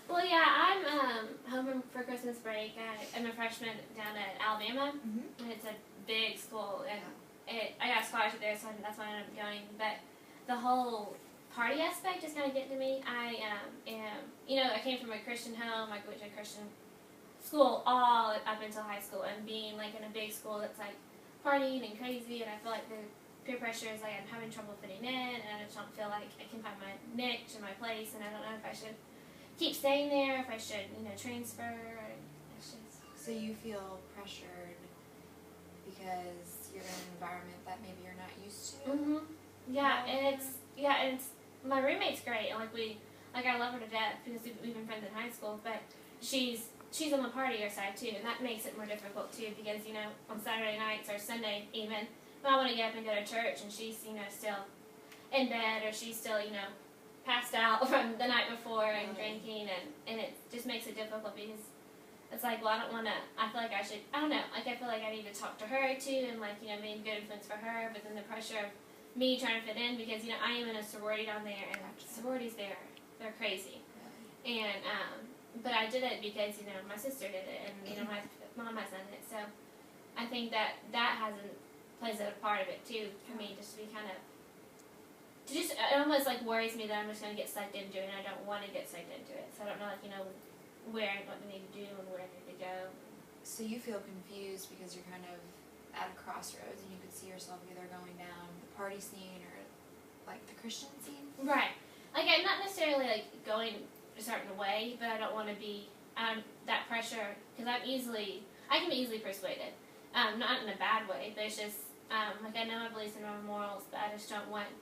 Well, yeah, I'm home for Christmas break. I'm a freshman down at Alabama, and it's a big school, and I got a scholarship there, so that's why I ended up going. But the whole party aspect is kind of getting to me. I I came from a Christian home. I went to a Christian school all up until high school, and being like in a big school that's like partying and crazy, and I feel like the peer pressure is like I'm having trouble fitting in, and I just don't feel like I can find my niche and my place, and I don't know if I should keep staying there, if I should, transfer. It's just... So you feel pressured because you're in an environment that maybe you're not used to? Mhm. Yeah, and it's my roommate's great, and I love her to death because we've been friends in high school, but she's on the partier side too, and that makes it more difficult too because on Saturday nights or Sunday even, I want to get up and go to church, and she's still in bed, or she's still passed out from the night before and drinking, and it just makes it difficult because it's like, well, I don't want to, I feel like I should, I don't know, I feel like I need to talk to her too, and be a good influence for her, but then the pressure of me trying to fit in because, I am in a sorority down there, and sororities there, they're crazy. And, but I did it because, my sister did it, and, my mom has done it, so I think that plays a part of it too, for me, just to be kind of, it almost worries me that I'm just going to get sucked into it, and I don't want to get sucked into it. So I don't know, what I need to do and where I need to go. So you feel confused because you're kind of at a crossroads, and you could see yourself either going down the party scene or the Christian scene. Right. I'm not necessarily going a certain way, but I don't want to be that pressure because I can be easily persuaded. Not in a bad way, but it's just I know my beliefs and my morals, but I just don't want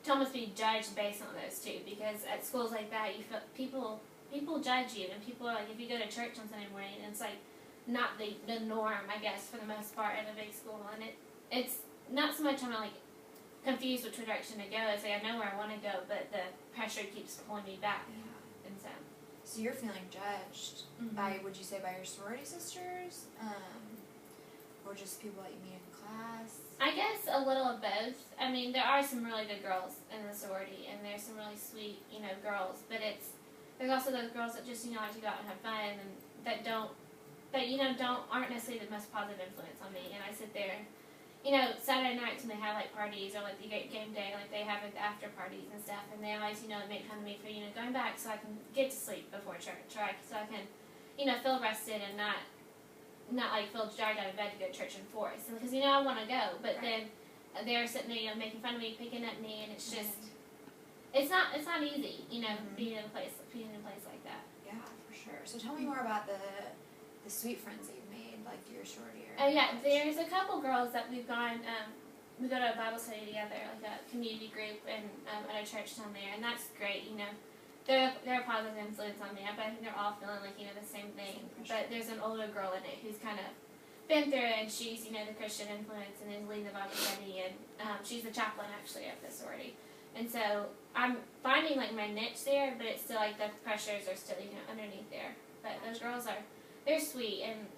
to almost be judged based on those two, because at schools like that, you feel people judge you, and people are if you go to church on Sunday morning, and it's not the norm, I guess, for the most part at a big school, and it's not so much I'm confused which direction to go. It's I know where I want to go, but the pressure keeps pulling me back, and so you're feeling judged by, would you say, by your sorority sisters, or just people that you meet in class? I guess a little of both. I mean, there are some really good girls in the sorority, and there's some really sweet, girls. But there's also those girls that just, like to go out and have fun, and that aren't necessarily the most positive influence on me. And I sit there, Saturday nights when they have parties or the game day, they have after parties and stuff, and they always, make fun of me for going back so I can get to sleep before church, or so I can, feel rested and not feel dragged out of bed to go to church and force, because I want to go, but then they're sitting there making fun of me, picking at me, and it's just it's not easy, being in a place like that. Yeah, for sure. So tell me more about the sweet friends that you've made, your sorority. Oh yeah, there's a couple girls that we've gone. We go to a Bible study together, a community group, and at a church down there, and that's great. They're a positive influence on me, but I think they're all feeling the same thing. But there's an older girl in it who's kind of been through it, and she's, the Christian influence and is leading the Bible study, and she's the chaplain, actually, of the sorority. And so I'm finding, my niche there, but it's still, the pressures are still, underneath there. But those girls they're sweet, and,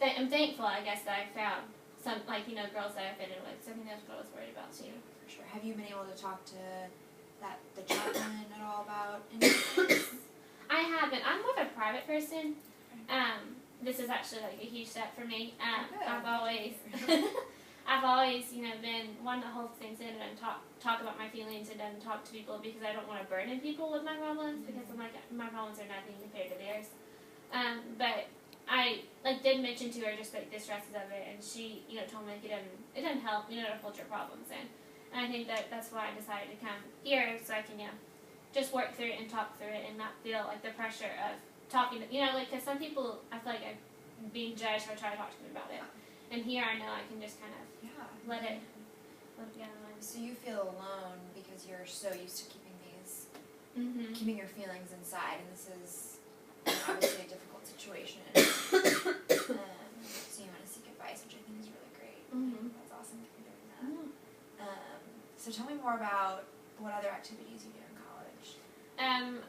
I'm thankful, I guess, that I found some, girls that I fit in with. So I think that's what I was worried about, too. For sure. Have you been able to talk to the chaplain at all about anything? I haven't. I'm more of a private person. This is actually a huge step for me. I've always been one to hold things in and talk about my feelings and then talk to people, because I don't want to burden people with my problems, because I'm my problems are nothing compared to theirs. But I did mention to her just the stresses of it, and she told me it doesn't help to hold your problems in. And I think that's why I decided to come here, so I can, just work through it and talk through it and not feel the pressure of talking to, because some people, I feel I'm being judged for trying to talk to me about it. And here I know I can just kind of let it be out of mind. So you feel alone because you're so used to keeping your feelings inside, and this is obviously a difficult situation. So you want to seek advice, which I think is really great. That's awesome that you're doing that. So tell me more about what other activities you do in college.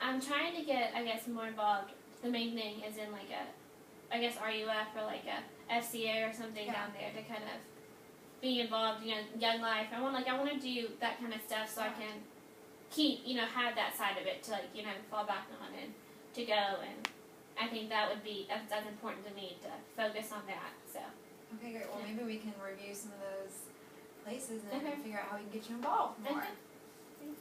I'm trying to get, I guess, more involved. The main thing is in RUF or a FCA or something down there to kind of be involved, Young Life. I want to do that kind of stuff so I can keep, have that side of it to, like, fall back on and to go. And I think that's important to me to focus on that. So. Okay, great. Well, maybe we can review some of those places and Okay. figure out how we can get you involved more. Okay.